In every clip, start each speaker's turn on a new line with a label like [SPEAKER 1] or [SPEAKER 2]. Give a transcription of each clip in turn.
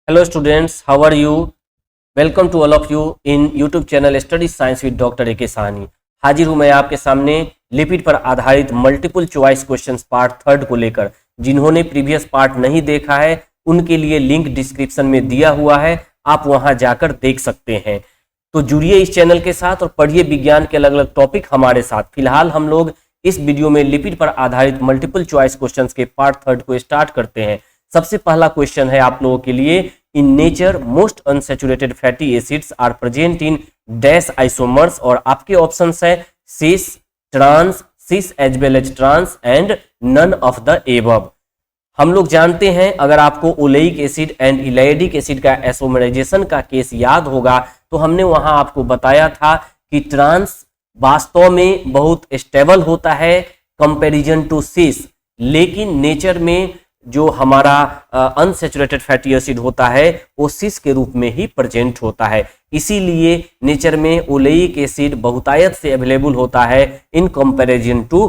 [SPEAKER 1] Hello students, how are you? Welcome to all of you in YouTube channel Study Science with Dr. A.K. Sahni। हाजिर हूं मैं आपके सामने lipid पर आधारित multiple choice questions part third को लेकर। जिन्होंने प्रीवियस पार्ट नहीं देखा है उनके लिए लिंक डिस्क्रिप्शन में दिया हुआ है, आप वहां जाकर देख सकते हैं। तो जुड़िए इस चैनल के साथ और पढ़िए विज्ञान के अलग अलग टॉपिक हमारे साथ। फिलहाल हम लोग इस वीडियो में लिपिड पर आधारित मल्टीपल चॉइस क्वेश्चंस के पार्ट थर्ड को स्टार्ट करते हैं। सबसे पहला क्वेश्चन है आप लोगों के लिए, in nature most unsaturated fatty acids are present in dash isomers, और आपके ऑप्शंस है cis, trans, cis as well as trans and none of the above. हम लोग जानते हैं, अगर आपको oleic acid and elaidic acid का आइसोमराइजेशन का केस याद होगा तो हमने वहां आपको बताया था कि ट्रांस वास्तव में बहुत स्टेबल होता है कंपैरिजन टू सिस, लेकिन नेचर में जो हमारा अनसैचुरेटेड फैटी एसिड होता है वो सिस के रूप में ही प्रेजेंट होता है। इसीलिए नेचर में ओलेइक एसिड बहुतायत से अवेलेबल होता है in comparison to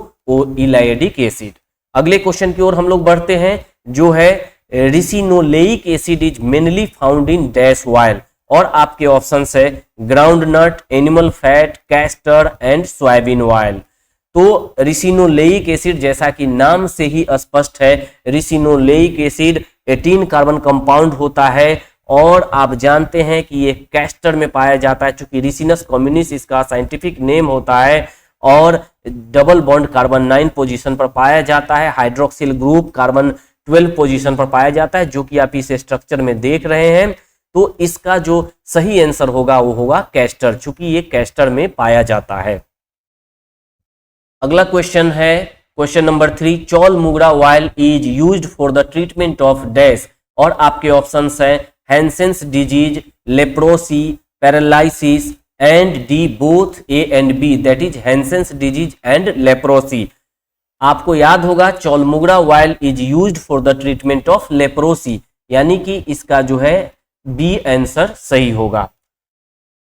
[SPEAKER 1] elaidic acid. अगले क्वेश्चन की ओर हम लोग बढ़ते हैं, जो है ricinoleic acid is mainly found in dash oil, और आपके ऑप्शंस है ground nut, animal fat, castor and soybean oil. तो रिसिनोलेइक एसिड जैसा कि नाम से ही स्पष्ट है, रिसिनोलेइक एसिड 18 कार्बन कंपाउंड होता है और आप जानते हैं कि ये कैस्टर में पाया जाता है, चूंकि रिसिनस कम्युनिस इसका साइंटिफिक नेम होता है, और डबल बॉन्ड कार्बन 9 पोजीशन पर पाया जाता है। हाइड्रोक्सिल ग्रुप कार्बन 12 पोजीशन पर पाया जाता है, जो कि आप इस स्ट्रक्चर में देख रहे हैं। तो इसका जो सही आंसर होगा वो होगा कैस्टर, चूंकि ये कैस्टर में पाया जाता है। अगला क्वेश्चन है question number 3, chaulmoogra oil is used for the treatment of dash, और आपके ऑप्शंस हैं Hansen's disease, leprosy, paralysis and D both A and B, that is Hansen's disease and leprosy. आपको याद होगा chaulmoogra oil is used for the treatment of leprosy, यानी कि इसका जो है बी आंसर सही होगा।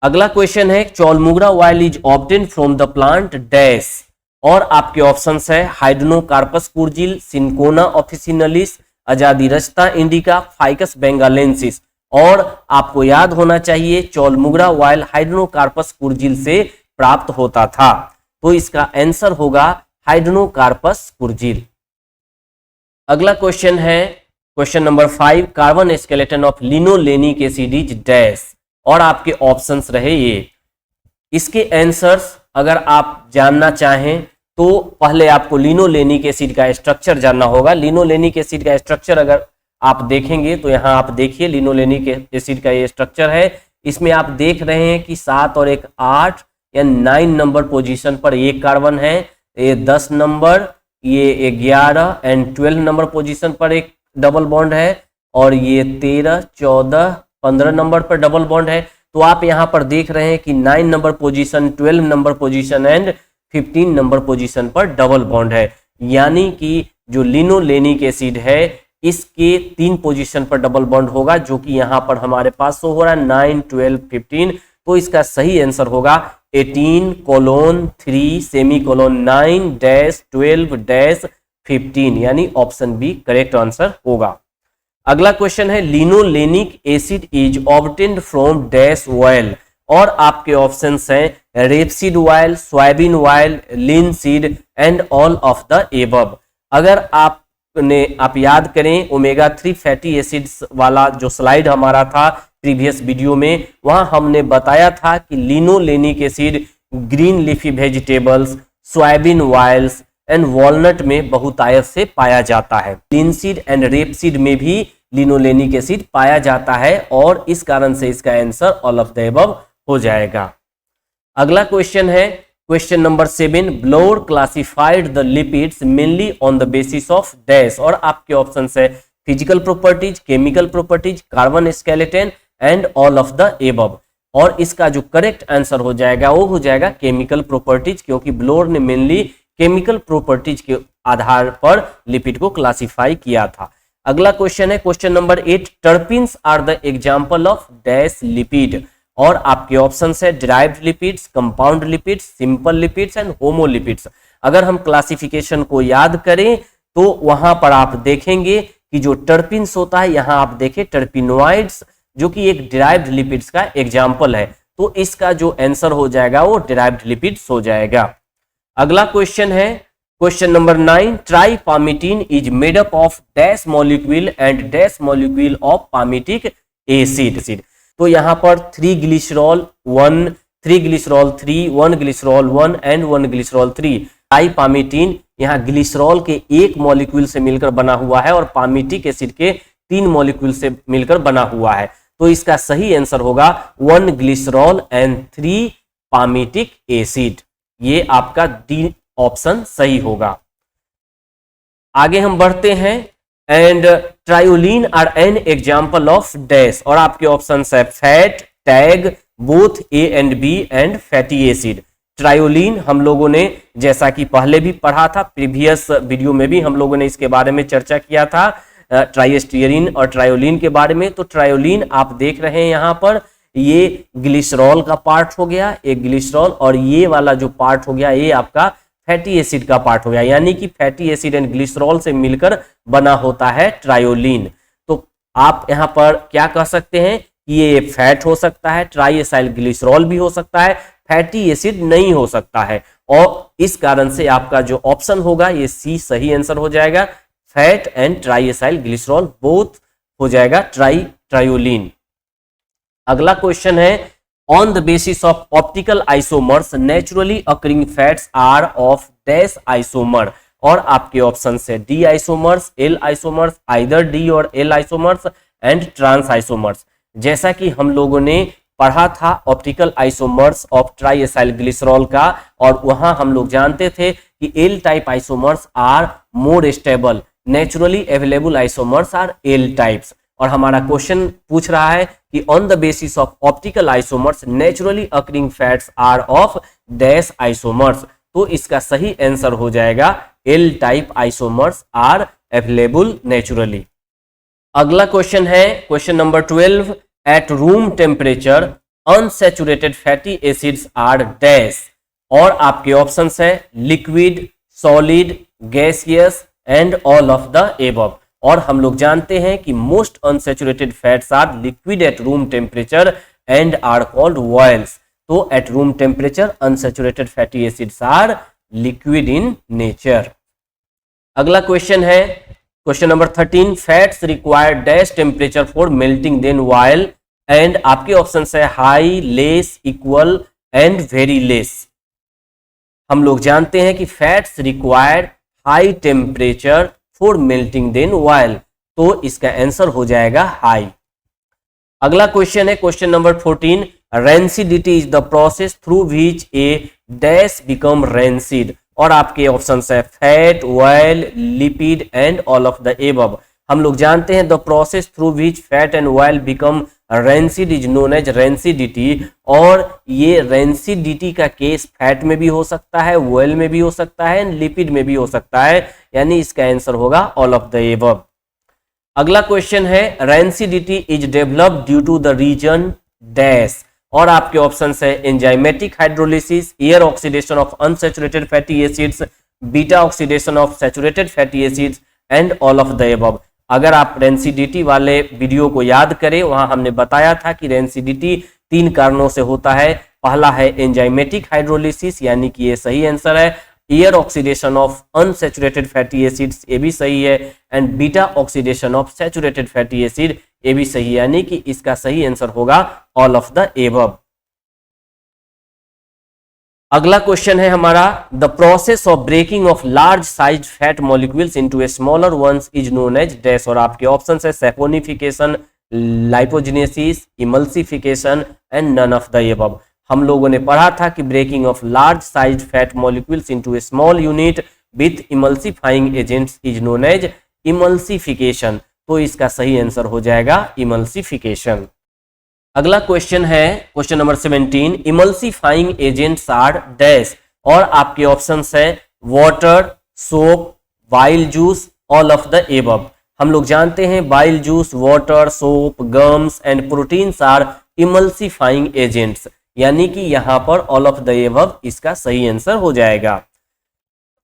[SPEAKER 1] अगला क्वेश्चन है chaulmoogra oil is obtained from the plant dash, और आपके ऑप्शंस है Hydnocarpus kurzii, Cinchona officinalis, Azadirachta indica, Ficus benghalensis, और आपको याद होना चाहिए चौल मुगरा ऑयल हाइड्रोकार्पस कुर्जिल से प्राप्त होता था, तो इसका आंसर होगा हाइड्रोकार्पस कुर्जिल। अगला क्वेश्चन है question number 5, carbon skeleton of linolenic acid is dash, और आपके ऑप्शंस रहे ये। इसके आंसर्स अगर आप जानना चाहें तो पहले आपको लिनोलेनिक एसिड का स्ट्रक्चर जानना होगा। लिनोलेनिक एसिड का स्ट्रक्चर अगर आप देखेंगे तो यहाँ आप देखिए लिनोलेनिक एसिड का ये स्ट्रक्चर है। इसमें आप देख रहे हैं कि 7 और 1 8 या 9 नंबर पोजीशन पर एक कार्बन है, ये 10 नंबर, ये 11 एंड 12 नंबर पोजीशन पर एक डबल बॉन्ड है, और ये 13 14 15 नंबर पर डबल बॉन्ड है। तो आप यहाँ पर देख रहे हैं कि 9 number position, 12 number position and 15 number position पर डबल बॉन्ड है, यानी कि जो लिनोलेनिक एसिड है इसके 3 पोजीशन पर डबल बॉन्ड होगा, जो कि यहाँ पर हमारे पास शो हो रहा है 9 12 15। तो इसका सही आंसर होगा 18:3 सेमीकोलन 9 डैश 12 डैश 15, यानी ऑप्शन बी करेक्ट आंसर होगा। अगला क्वेश्चन है linolenic acid is obtained from dash oil, और आपके ऑप्शंस हैं rapeseed oil, soybean oil, linseed and all of the above. अगर आप याद करें ओमेगा 3 फैटी एसिड्स वाला जो स्लाइड हमारा था प्रीवियस वीडियो में, वहां हमने बताया था कि linolenic acid green leafy vegetables, soybean oils and walnut में बहुतायत से पाया जाता है। लिनसीड एंड रेपसीड में भी लिनोलेनिक एसिड पाया जाता है, और इस कारण से इसका answer all of the above हो जाएगा। अगला क्वेश्चन है question number 7, Bloor classified the lipids mainly on the basis of dash, और आपके ऑप्शंस है physical properties, chemical properties, carbon skeleton and all of the above, और इसका जो करेक्ट आंसर हो जाएगा वो हो जाएगा केमिकल प्रॉपर्टीज, क्योंकि ब्लोर ने मेनली केमिकल प्रॉपर्टीज के आधार पर लिपिड को क्लासिफाई किया था। अगला क्वेश्चन है question number 8, terpenes are the example of dash lipid, और आपके ऑप्शंस है derived lipids, compound lipids, simple lipids and homolipids. अगर हम क्लासिफिकेशन को याद करें तो वहां पर आप देखेंगे कि जो टर्पिन्स होता है, यहां आप देखें टर्पिनोइड्स, जो कि एक डिराइव्ड लिपिड्स का एग्जाम्पल है, तो इसका जो आंसर हो जाएगा वो डिराइव्ड लिपिड्स हो जाएगा। अगला क्वेश्चन है question number 9, tripalmitin is made up of dash molecule and dash molecule of palmitic acid. तो यहां पर 3 glycerol 1, 3 glycerol 3, 1 glycerol 1 and 1 glycerol 3। Tripalmitin यहाँ ग्लिसरॉल के एक मॉलिक्यूल से मिलकर बना हुआ है और पामिटिक एसिड के 3 मॉलिक्यूल से मिलकर बना हुआ है, तो इसका सही आंसर होगा 1 ग्लिसरॉल एंड 3 पामिटिक एसिड। ये आपका डी ऑप्शन सही होगा। आगे हम बढ़ते हैं, and triolein are an example of dash, और आपके ऑप्शन है fat, tag, both A and B and fatty acid. Triolein हम लोगों ने जैसा कि पहले भी पढ़ा था, प्रीवियस वीडियो में भी हम लोगों ने इसके बारे में चर्चा किया था, ट्राइस्टीयरिन और ट्रायोलिन के बारे में। तो ट्रायोलिन आप देख रहे हैं यहाँ पर, ये ग्लिसरॉल का पार्ट हो गया, एक ग्लिसरॉल, और ये वाला जो पार्ट हो गया ये आपका फैटी एसिड का पार्ट हो गया, यानी कि फैटी एसिड एंड ग्लिसरॉल से मिलकर बना होता है ट्रायोलिन। तो आप यहाँ पर क्या कह सकते हैं कि ये फैट हो सकता है, ट्राइएसाइल ग्लिसरॉल भी हो सकता है, फैटी एसिड नहीं हो सकता है, और इस कारण से आपका जो ऑप्शन होगा ये सी सही आंसर हो जाएगा। Fat and triacyl glycerol both हो जाएगा ट्रायोलिन। अगला क्वेश्चन है, on the basis of optical isomers naturally occurring fats are of dash isomer, और आपके ऑप्शन से D isomers, L isomers, either D और L isomers and trans isomers. जैसा कि हम लोगों ने पढ़ा था optical isomers of triacyl glycerol का, और वहां हम लोग जानते थे कि L type isomers are more stable, naturally available isomers are L types. और हमारा क्वेश्चन पूछ रहा है कि on the basis of optical isomers naturally occurring fats are of dash isomers, तो इसका सही आंसर हो जाएगा L type isomers are available naturally. अगला क्वेश्चन है question number 12, at room temperature unsaturated fatty acids are dash, और आपके option है liquid, solid, gaseous and all of the above. और हम लोग जानते हैं कि most unsaturated fats are liquid at room temperature and are called oils. तो at room temperature unsaturated fatty acids are liquid in nature. अगला question है question number 13, fats require dash temperature for melting than oil, and आपके option है high, less, equal and very less. हम लोग जानते हैं कि fats required high temperature for melting than oil, तो इसका आंसर हो जाएगा हाई। अगला क्वेश्चन है question number 14, rancidity is the process through which a dash become rancid, और आपके ऑप्शन है fat, oil, lipid and all of the above. हम लोग जानते हैं the process through which fat and oil become rancid is known as rancidity, और ये rancidity का केस फैट में भी हो सकता है, ऑयल में भी हो सकता है, लिपिड में भी हो सकता है, यानी इसका आंसर होगा ऑल ऑफ द एबव। अगला क्वेश्चन है rancidity is developed due to the reason dash, और आपके ऑप्शन है enzymatic hydrolysis, air oxidation of unsaturated fatty acids, beta oxidation of saturated fatty acids and all of the above. अगर आप rancidity वाले video को याद करें, वहां हमने बताया था कि रेंसिडिटी 3 कारणों से होता है। पहला है एंजाइमेटिक हाइड्रोलिसिस, यानी कि ये सही आंसर है। Air oxidation of unsaturated fatty acids, ये भी सही है, and beta oxidation of saturated fatty acid, ये भी सही है, यानी कि इसका सही आंसर होगा ऑल ऑफ द एबव। अगला क्वेश्चन है हमारा, the process of breaking of large size fat molecules into a smaller ones is known as dash, और आपके ऑप्शन है saponification, lipogenesis, emulsification and none of the above. हम लोगों ने पढ़ा था कि breaking of large size fat molecules into a small unit with emulsifying agents is known as emulsification, तो इसका सही आंसर हो जाएगा इमल्सिफिकेशन। अगला क्वेश्चन है question number 17, emulsifying agents are dash, और आपके ऑप्शन है water, soap, bile juice, all of the above. हम लोग जानते हैं bile juice, water, soap, gums and proteins are emulsifying agents, यानी कि यहां पर ऑल ऑफ द एबव इसका सही आंसर हो जाएगा।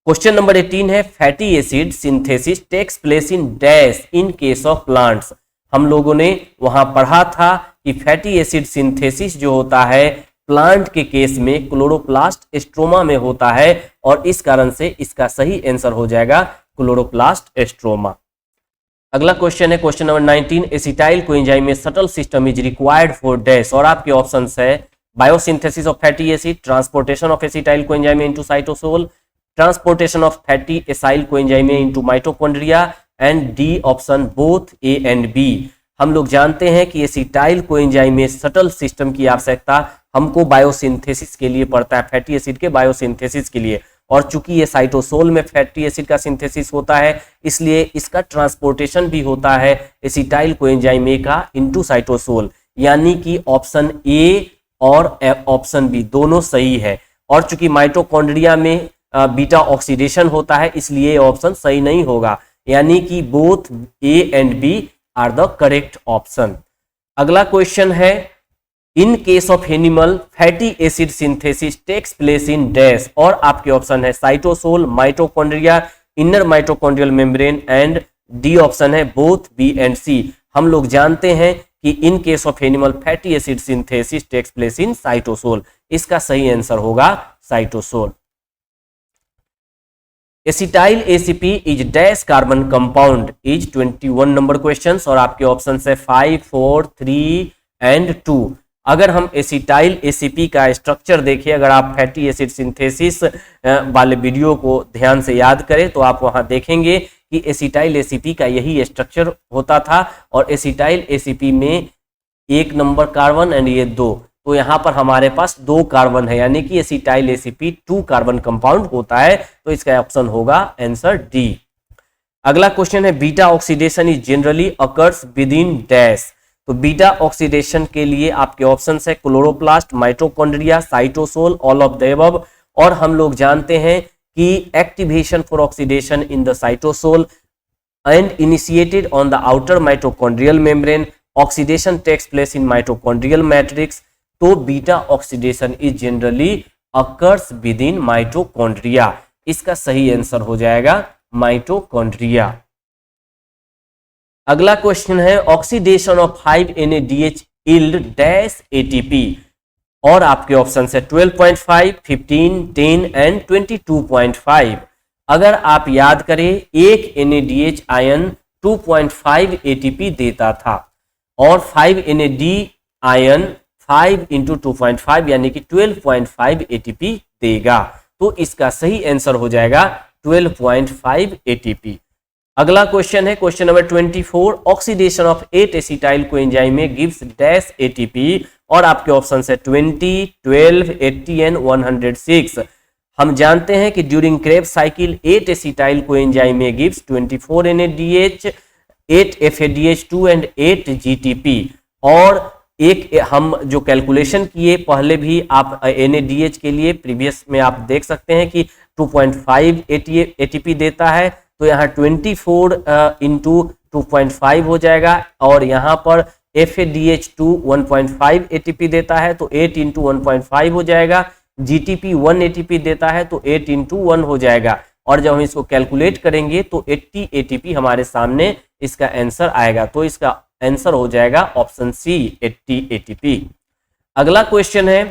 [SPEAKER 1] क्वेश्चन नंबर 18 है fatty acid synthesis takes place in dash in case of plants. हम लोगों ने वहां पढ़ा था कि फैटी एसिड सिंथेसिस जो होता है प्लांट के केस में क्लोरोप्लास्ट स्ट्रोमा में होता है और इस कारण से इसका सही आंसर हो जाएगा क्लोरोप्लास्ट स्ट्रोमा। अगला क्वेश्चन है क्वेश्चन नंबर 19, एसिटाइल कोएंजाइम में shuttle system is required for dash और आपके ऑप्शंस है biosynthesis of fatty acid, transportation of acetyl coenzyme into cytosol, transportation of fatty acyl coenzyme into mitochondria and D option both A and B. हम लोग जानते हैं कि acetyl coenzyme में shuttle system की आवश्यकता हमको बायोसिंथेसिस के लिए पड़ता है, फैटी एसिड के बायोसिंथेसिस के लिए, और चूंकि ये साइटोसोल में फैटी एसिड का सिंथेसिस होता है इसलिए इसका ट्रांसपोर्टेशन भी होता है एसिटाइल कोएंजाइम ए का इनटू साइटोसोल, यानी कि ऑप्शन ए और ऑप्शन बी दोनों सही है। और चूंकि माइटोकॉन्ड्रिया में बीटा ऑक्सीडेशन होता है इसलिए ऑप्शन सही नहीं होगा, यानी कि both A and B are the correct option. अगला क्वेश्चन है in case of animal fatty acid synthesis takes place in dash और आपके ऑप्शन है cytosol, mitochondria, inner mitochondrial membrane and D option है बोथ बी एंड सी। हम लोग जानते हैं कि in case of animal fatty acid synthesis takes place in cytosol, इसका सही आंसर होगा cytosol. Acetyl ACP is dash carbon compound is 21 number question और आपके ऑप्शन है 5, 4, 3 एंड 2। अगर हम एसिटाइल एसीपी का स्ट्रक्चर देखें, अगर आप फैटी एसिड सिंथेसिस वाले वीडियो को ध्यान से याद करें तो आप वहां देखेंगे कि एसिटाइल एसीपी का यही स्ट्रक्चर होता था और एसिटाइल एसीपी में 1 नंबर कार्बन एंड ये 2, तो यहाँ पर हमारे पास 2 कार्बन है, यानी कि एसिटाइल एसीपी 2 कार्बन कंपाउंड होता है, तो इसका ऑप्शन होगा आंसर डी। अगला क्वेश्चन है beta oxidation is generally occurs within dash. तो बीटा ऑक्सीडेशन के लिए आपके ऑप्शन है chloroplast, mitochondria, cytosol, all of the above. और हम लोग जानते हैं कि activation for oxidation in the cytosol and initiated on the outer mitochondrial membrane, oxidation takes place in mitochondrial matrix. तो beta oxidation is generally occurs within mitochondria, इसका सही answer हो जाएगा माइटोकॉन्ड्रिया। अगला क्वेश्चन है oxidation of 5NADH yield dash ATP और आपके option है 12.5, 15, 10 एंड 22.5। अगर आप याद करें एक NADH आयन 2.5 ATP देता था और 5NAD आयन 5 × 2.5 यानी कि 12.5 ATP देगा, तो इसका सही आंसर हो जाएगा 12.5 ATP। अगला क्वेश्चन है question number 24, oxidation of 8 acetyl coenzyme में गिव्स डैश ATP और आपके ऑप्शन है 20, 12, 80 एंड 106। हम जानते हैं कि during Krebs cycle 8 acetyl coenzyme में gives 24 NADH, 8 FADH2 and 8 GTP। और एक हम जो कैलकुलेशन किए पहले भी आप NADH के लिए प्रीवियस में आप देख सकते हैं कि 2.5 ATP देता है, तो यहाँ 24 × 2.5 हो जाएगा और यहाँ पर FADH2 1.5 ATP देता है तो 8 × 1.5 हो जाएगा, GTP 1 ATP देता है तो 8 × 1 हो जाएगा, और जब हम इसको कैलकुलेट करेंगे तो 80 ATP हमारे सामने इसका आंसर आएगा, तो इसका आंसर हो जाएगा ऑप्शन सी 80 ATP। अगला क्वेश्चन है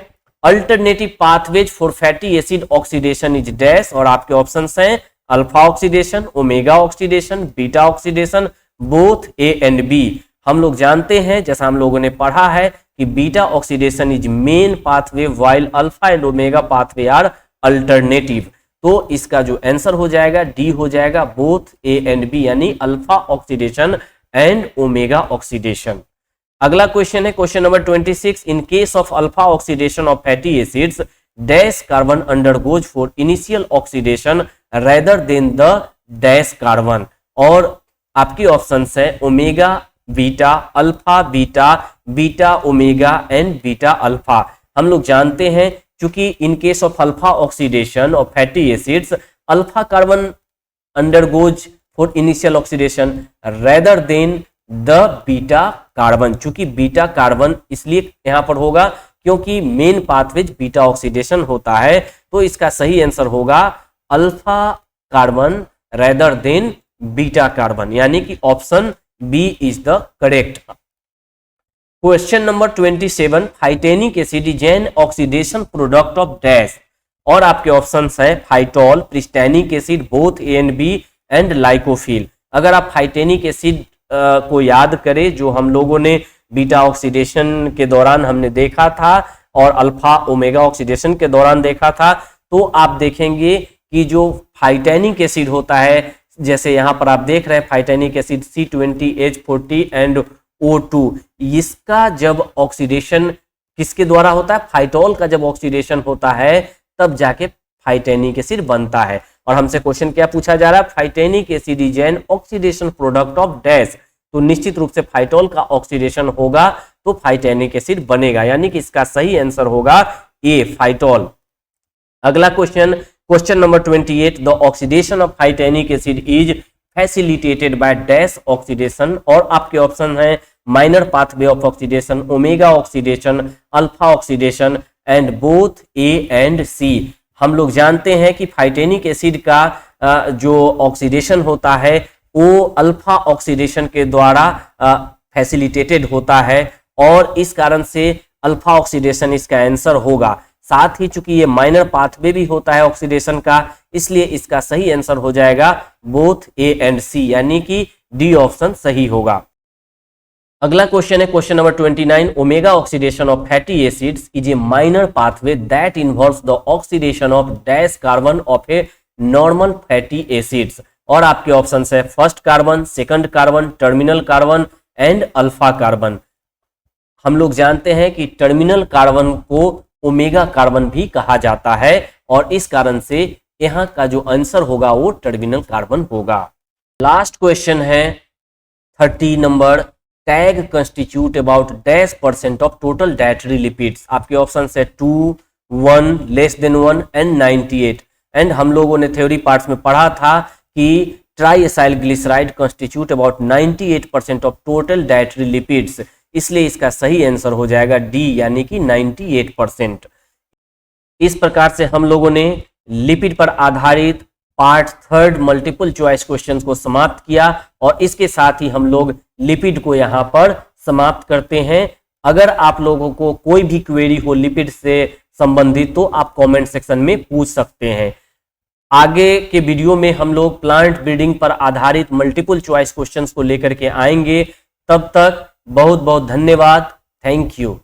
[SPEAKER 1] alternative pathways for fatty acid oxidation is dash और आपके ऑप्शंस हैं alpha oxidation, omega oxidation, beta oxidation, both A and B. हम लोग जानते हैं जैसा हम लोगों ने पढ़ा है कि beta oxidation is main pathway while alpha and omega pathway are alternative, तो इसका जो आंसर हो जाएगा डी हो जाएगा बोथ ए एंड बी, यानी alpha oxidation and omega oxidation. अगला क्वेश्चन है question number 26, in case of alpha oxidation of fatty acids dash carbon undergoes for initial oxidation rather than the dash carbon, और आपकी options है omega beta, alpha beta, beta omega and beta alpha. हम लोग जानते हैं क्योंकि इन case of alpha oxidation of fatty acids alpha carbon undergoes for initial oxidation rather than the beta carbon, चूंकि beta carbon इसलिए यहां पर होगा क्योंकि मेन पाथवेज बीटा ऑक्सीडेशन होता है, तो इसका सही आंसर होगा alpha carbon rather than beta carbon, यानी कि option B is the correct. Question number 27, phytanic acid is an oxidation product of dash, और आपके ऑप्शंस है phytol, pristanic acid, both A and B, and lycophyll. अगर आप फाइटेनिक acid को याद करें, जो हम लोगों ने बीटा ऑक्सीडेशन के दौरान हमने देखा था और अल्फा ओमेगा ऑक्सीडेशन के दौरान देखा था, तो आप देखेंगे कि जो फाइटेनिक एसिड होता है, जैसे यहां पर आप देख रहे हैं फाइटेनिक एसिड C20H40 एंड O2, इसका जब ऑक्सीडेशन किसके द्वारा होता है, फाइटोल का जब ऑक्सीडेशन होता है तब जाके फाइटेनिक एसिड बनता है। और हमसे क्वेश्चन क्या पूछा जा रहा है, फाइटेनिक acid is an oxidation product of dash, तो निश्चित रूप से फाइटोल का ऑक्सीडेशन होगा तो फाइटेनिक एसिड बनेगा, यानी कि इसका सही आंसर होगा ए, फाइटोल। अगला question, question number 28, the oxidation of phytanic acid is facilitated by dash oxidation, और आपके ऑप्शन है minor pathway of oxidation, omega oxidation, alpha oxidation, and both A and C. हम लोग जानते हैं कि फाइटेनिक एसिड का जो ऑक्सीडेशन होता है वो अल्फा ऑक्सीडेशन के द्वारा फैसिलिटेटेड होता है, और इस कारण से अल्फा ऑक्सीडेशन इसका आंसर होगा। साथ ही चूंकि ये माइनर पाथवे भी होता है ऑक्सीडेशन का, इसलिए इसका सही आंसर हो जाएगा बोथ ए एंड सी, यानी कि डी ऑप्शन सही होगा। अगला क्वेश्चन है question number 29, omega oxidation of fatty acids is a minor pathway that involves the oxidation of dash carbon of a normal fatty acids, और आपके ऑप्शन है first carbon, second carbon, terminal carbon, and alpha carbon. हम लोग जानते हैं कि terminal carbon को omega carbon भी कहा जाता है, और इस कारण से यहाँ का जो आंसर होगा वो टर्मिनल कार्बन होगा। लास्ट क्वेश्चन है 30 number, tag constitute about dash % of total dietary lipids. आपके ऑप्शन है 2, 1, लेस देन 1 एंड 98। एंड हम लोगों ने थ्योरी पार्ट्स में पढ़ा था कि try acyl glyceride constitute about 98% of total dietary lipids, इसलिए इसका सही आंसर हो जाएगा डी, यानी कि 98%। इस प्रकार से हम लोगों ने लिपिड पर आधारित पार्ट 3 मल्टीपल चॉइस क्वेश्चंस को समाप्त किया, और इसके साथ ही हम लोग लिपिड को यहाँ पर समाप्त करते हैं। अगर आप लोगों को कोई भी क्वेरी हो लिपिड से संबंधित तो आप कमेंट सेक्शन में पूछ सकते हैं। आगे के वीडियो में हम लोग प्लांट ब्रीडिंग पर आधारित मल्टीपल चॉइस क्वेश्चंस को लेकर के आएंगे। तब तक बहुत बहुत धन्यवाद, थैंक यू।